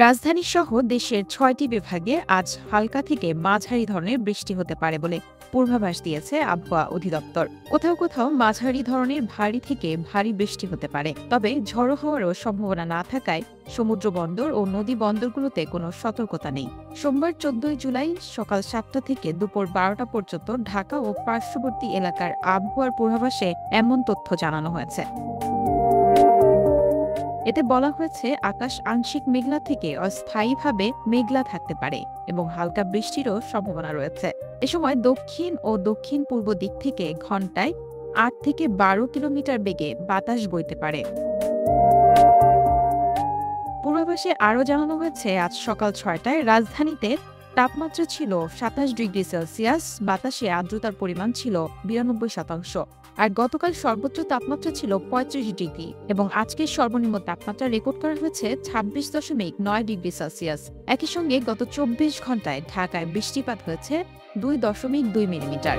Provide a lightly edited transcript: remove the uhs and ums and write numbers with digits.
রাজধানী সহ দেশের ৬টি বিভাগে আজ হালকা থেকে মাঝারি ধরনের বৃষ্টি হতে পারে বলে পূর্বাভাস দিয়েছে আবহাওয়া অধিদপ্তর। কোথাও কোথাও মাঝারি ধরনের ভারী থেকে ভারী বৃষ্টি হতে পারে, তবে ঝড়ো হওয়ারও সম্ভাবনা না থাকায় সমুদ্র বন্দর ও নদী বন্দরগুলোতে কোনো সতর্কতা নেই। সোমবার ১৪ জুলাই সকাল ৭টা থেকে দুপুর ১২টা পর্যন্ত ঢাকা ও পার্শ্ববর্তী এলাকার আবহাওয়ার পূর্বাভাসে এমন তথ্য জানানো হয়েছে। এতে বলা হয়েছে আকাশ আংশিক মেঘলা থেকে অস্থায়ীভাবে মেঘলা থাকতে পারে এবং হালকা বৃষ্টিরও সম্ভাবনা রয়েছে। এ সময় দক্ষিণ ও দক্ষিণ পূর্ব দিক থেকে ঘন্টায় ৮ থেকে ১২ কিলোমিটার বেগে বাতাস বইতে পারে। পূর্বাভাসে আরও জানানো হয়েছে আজ সকাল ৬টায় রাজধানীতে তাপমাত্রা ছিল ২৭ ডিগ্রি সেলসিয়াস, বাতাসে আর্দ্রতার পরিমাণ ছিল ৯২%। আর গতকাল সর্বোচ্চ তাপমাত্রা ছিল ৩৫ ডিগ্রি এবং আজকের সর্বনিম্ন তাপমাত্রা রেকর্ড করা হয়েছে ২৬.৯ ডিগ্রি সেলসিয়াস। একই সঙ্গে গত ২৪ ঘন্টায় ঢাকায় বৃষ্টিপাত হয়েছে ২.২ মিলিমিটার।